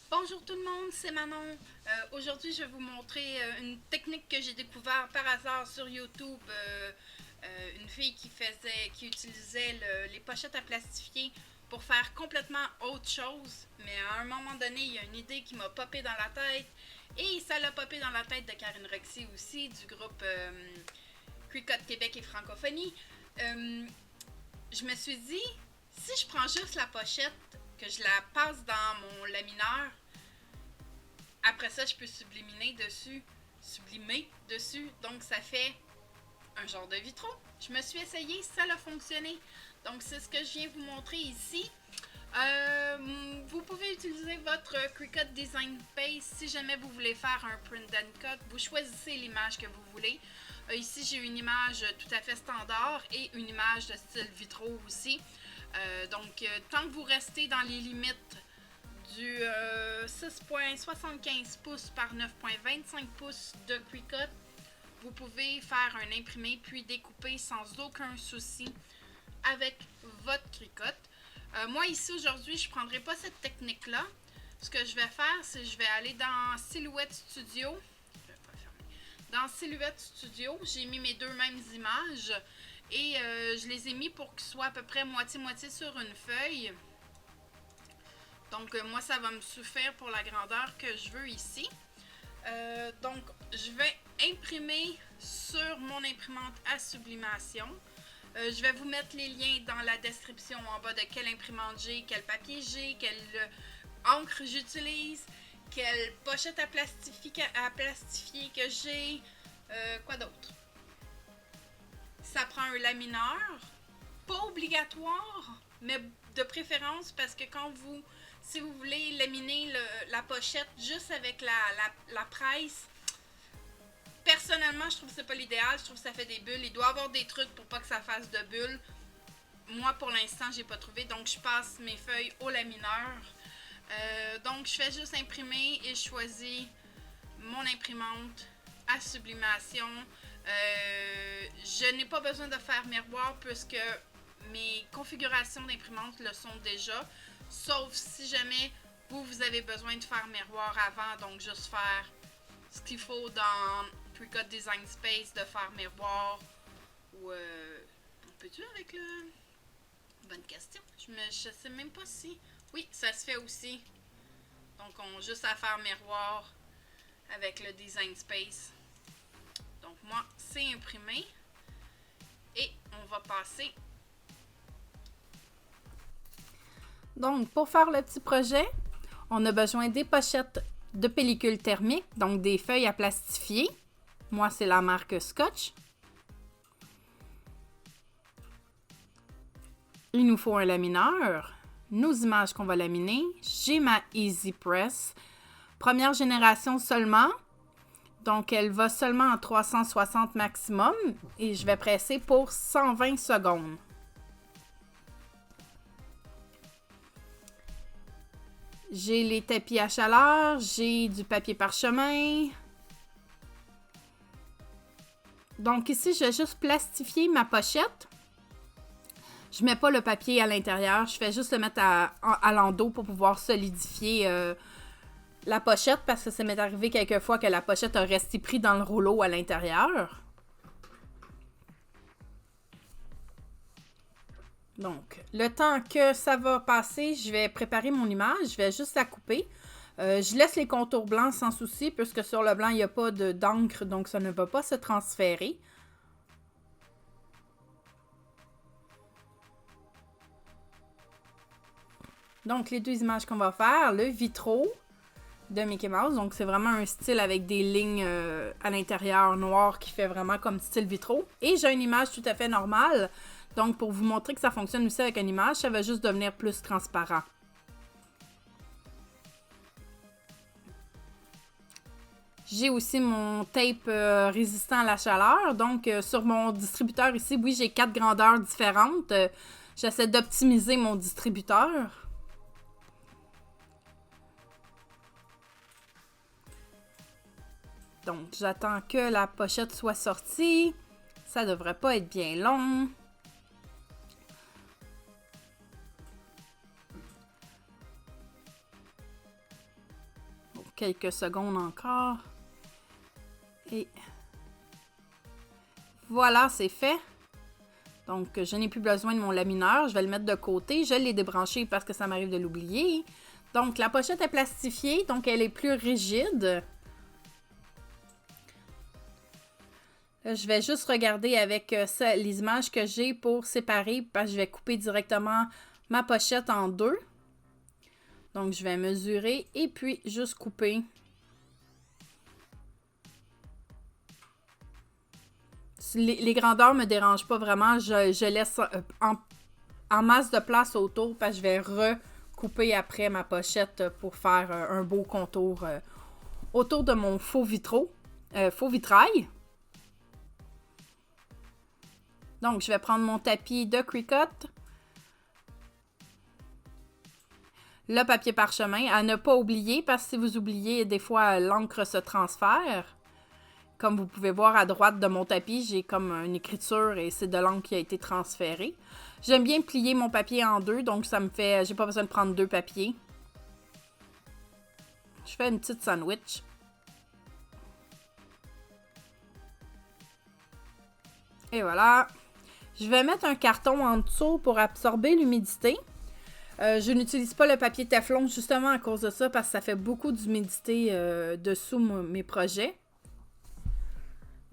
Bonjour tout le monde, c'est Manon. Aujourd'hui, je vais vous montrer une technique que j'ai découvert par hasard sur YouTube. Une fille qui utilisait les pochettes à plastifier pour faire complètement autre chose. Mais à un moment donné, il y a une idée qui m'a popé dans la tête. Et ça l'a popé dans la tête de Karine Roxy aussi, du groupe Cricut Québec et Francophonie. Je me suis dit, si je prends juste la pochette, que je la passe dans mon lamineur, après ça, je peux sublimer dessus. Donc, ça fait un genre de vitraux. Je me suis essayée, ça a fonctionné. Donc, c'est ce que je viens vous montrer ici. Vous pouvez utiliser votre Cricut Design Space si jamais vous voulez faire un print and cut. Vous choisissez l'image que vous voulez. Ici, j'ai une image tout à fait standard et une image de style vitraux aussi. Tant que vous restez dans les limites du 6.75 pouces par 9.25 pouces de Cricut, vous pouvez faire un imprimé puis découper sans aucun souci avec votre Cricut. Moi ici aujourd'hui, je ne prendrai pas cette technique-là. Ce que je vais faire, c'est que je vais aller dans Silhouette Studio. Dans Silhouette Studio, j'ai mis mes deux mêmes images et je les ai mis pour qu'ils soient à peu près moitié-moitié sur une feuille. Donc, moi, ça va me suffire pour la grandeur que je veux ici. Donc, je vais imprimer sur mon imprimante à sublimation. Je vais vous mettre les liens dans la description en bas de quelle imprimante j'ai, quel papier j'ai, quelle encre j'utilise, quelle pochette à plastifier que j'ai. Quoi d'autre? Ça prend un lamineur. Pas obligatoire, mais de préférence parce que si vous voulez laminer la pochette juste avec la presse, personnellement, je trouve que c'est pas l'idéal. Je trouve que ça fait des bulles. Il doit y avoir des trucs pour pas que ça fasse de bulles. Moi, pour l'instant, j'ai pas trouvé. Donc, je passe mes feuilles au lamineur. Donc, je fais juste imprimer et je choisis mon imprimante à sublimation. Je n'ai pas besoin de faire miroir puisque mes configurations d'imprimante le sont déjà. Sauf si jamais vous avez besoin de faire miroir avant. Donc, juste faire ce qu'il faut dans Cricut Design Space de faire miroir. Ou on peut-tu avec le... Bonne question. Je sais même pas si... Oui, ça se fait aussi. Donc, on a juste à faire miroir avec le Design Space. Donc, moi, c'est imprimé. Et on va passer. Donc, pour faire le petit projet, on a besoin des pochettes de pellicule thermique, donc des feuilles à plastifier. Moi, c'est la marque Scotch. Il nous faut un lamineur, nos images qu'on va laminer. J'ai ma Easy Press, première génération seulement. Donc, elle va seulement en 360 maximum et je vais presser pour 120 secondes. J'ai les tapis à chaleur, j'ai du papier parchemin. Donc ici, je vais juste plastifier ma pochette. Je ne mets pas le papier à l'intérieur, je fais juste le mettre à l'endos pour pouvoir solidifier la pochette parce que ça m'est arrivé quelques fois que la pochette a resté pris dans le rouleau à l'intérieur. Donc, le temps que ça va passer, je vais préparer mon image. Je vais juste la couper. Je laisse les contours blancs sans souci, puisque sur le blanc, il n'y a pas d'encre, donc ça ne va pas se transférer. Donc, les deux images qu'on va faire, le vitraux de Mickey Mouse. Donc, c'est vraiment un style avec des lignes à l'intérieur noires qui fait vraiment comme style vitraux. Et j'ai une image tout à fait normale. Donc, pour vous montrer que ça fonctionne aussi avec une image, ça va juste devenir plus transparent. J'ai aussi mon tape résistant à la chaleur. Donc, sur mon distributeur ici, oui, j'ai 4 grandeurs différentes. J'essaie d'optimiser mon distributeur. Donc, j'attends que la pochette soit sortie. Ça devrait pas être bien long. quelques secondes encore. Et voilà, c'est fait. Donc, je n'ai plus besoin de mon lamineur. Je vais le mettre de côté. Je l'ai débranché parce que ça m'arrive de l'oublier. Donc, la pochette est plastifiée, donc elle est plus rigide. Là, je vais juste regarder avec les images que j'ai pour séparer parce que je vais couper directement ma pochette en deux. Donc, je vais mesurer et puis juste couper. Les grandeurs ne me dérangent pas vraiment. Je laisse en masse de place autour parce que je vais recouper après ma pochette pour faire un beau contour autour de mon faux vitrail. Donc, je vais prendre mon tapis de Cricut. Le papier parchemin, à ne pas oublier parce que si vous oubliez, des fois, l'encre se transfère. Comme vous pouvez voir à droite de mon tapis, j'ai comme une écriture et c'est de l'encre qui a été transférée. J'aime bien plier mon papier en deux, donc ça me fait... J'ai pas besoin de prendre deux papiers. Je fais une petite sandwich. Et voilà. Je vais mettre un carton en dessous pour absorber l'humidité. Je n'utilise pas le papier Teflon justement à cause de ça parce que ça fait beaucoup d'humidité dessous mes projets.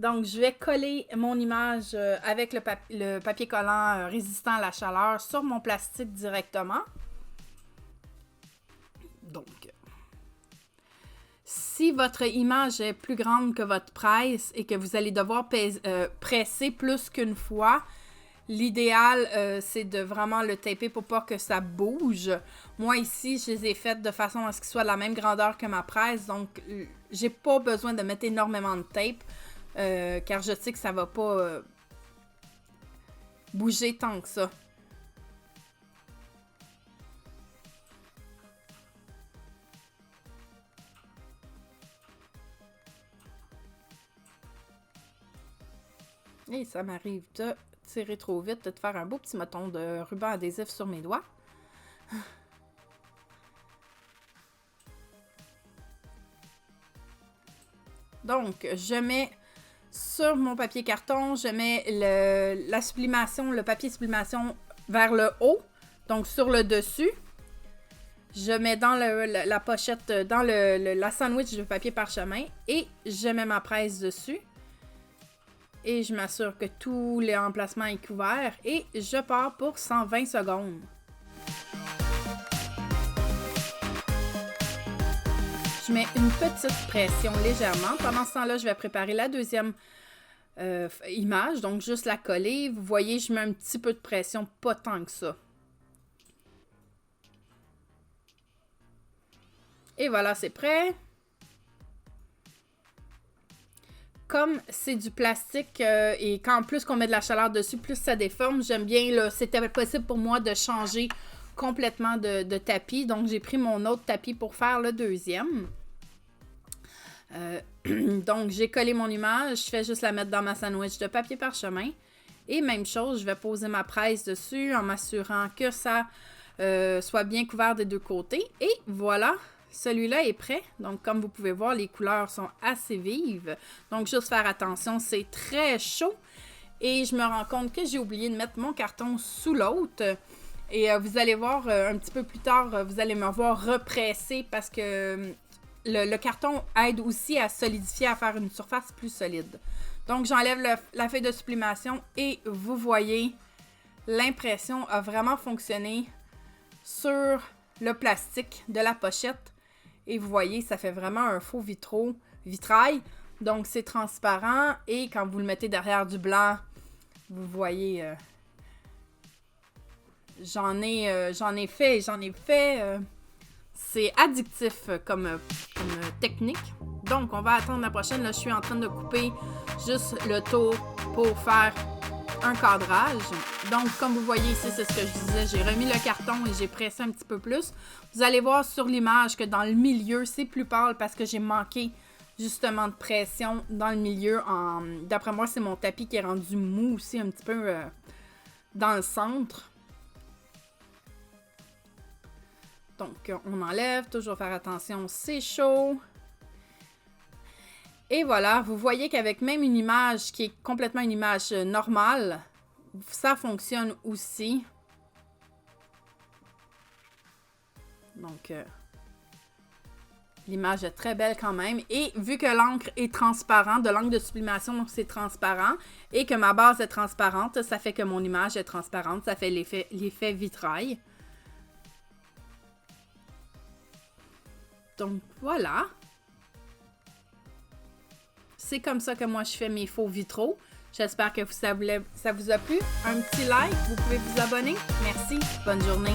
Donc, je vais coller mon image avec le papier collant résistant à la chaleur sur mon plastique directement. Donc, si votre image est plus grande que votre presse et que vous allez devoir presser plus qu'une fois, l'idéal, c'est de vraiment le taper pour pas que ça bouge. Moi, ici, je les ai faites de façon à ce qu'ils soient de la même grandeur que ma presse. Donc, j'ai pas besoin de mettre énormément de tape. Car je sais que ça va pas bouger tant que ça. Et ça m'arrive de tirer trop vite, de faire un beau petit moton de ruban adhésif sur mes doigts. Donc, je mets sur mon papier carton, je mets la sublimation, le papier sublimation vers le haut, donc sur le dessus. Je mets dans la pochette, dans la sandwich de papier parchemin et je mets ma presse dessus. Et je m'assure que tout l'emplacement est couvert et je pars pour 120 secondes. Je mets une petite pression légèrement. Pendant ce temps-là, je vais préparer la deuxième image, donc juste la coller. Vous voyez, je mets un petit peu de pression, pas tant que ça. Et voilà, c'est prêt. Comme c'est du plastique et qu'en plus qu'on met de la chaleur dessus, plus ça déforme, j'aime bien, là, c'était possible pour moi de changer complètement de tapis. Donc, j'ai pris mon autre tapis pour faire le deuxième. Donc, j'ai collé mon image. Je fais juste la mettre dans ma sandwich de papier parchemin. Et même chose, je vais poser ma presse dessus en m'assurant que ça soit bien couvert des deux côtés. Et voilà, celui-là est prêt. Donc, comme vous pouvez voir, les couleurs sont assez vives. Donc, juste faire attention, c'est très chaud. Et je me rends compte que j'ai oublié de mettre mon carton sous l'autre. Et vous allez voir un petit peu plus tard, vous allez me voir represser parce que le carton aide aussi à solidifier, à faire une surface plus solide. Donc, j'enlève la feuille de sublimation et vous voyez, l'impression a vraiment fonctionné sur le plastique de la pochette. Et vous voyez, ça fait vraiment un faux vitrail. Donc, c'est transparent et quand vous le mettez derrière du blanc, vous voyez... J'en ai fait. C'est addictif comme technique. Donc, on va attendre la prochaine. Là, je suis en train de couper juste le tour pour faire un cadrage. Donc, comme vous voyez ici, c'est ce que je disais. J'ai remis le carton et j'ai pressé un petit peu plus. Vous allez voir sur l'image que dans le milieu, c'est plus pâle parce que j'ai manqué justement de pression dans le milieu. D'après moi, c'est mon tapis qui est rendu mou aussi un petit peu dans le centre. Donc, on enlève, toujours faire attention, c'est chaud. Et voilà, vous voyez qu'avec même une image qui est complètement une image normale, ça fonctionne aussi. Donc, l'image est très belle quand même. Et vu que l'encre est transparente, de l'encre de sublimation, donc c'est transparent, et que ma base est transparente, ça fait que mon image est transparente. Ça fait l'effet vitrail. Donc, voilà. C'est comme ça que moi, je fais mes faux vitraux. J'espère que ça vous a plu. Un petit like, vous pouvez vous abonner. Merci, bonne journée.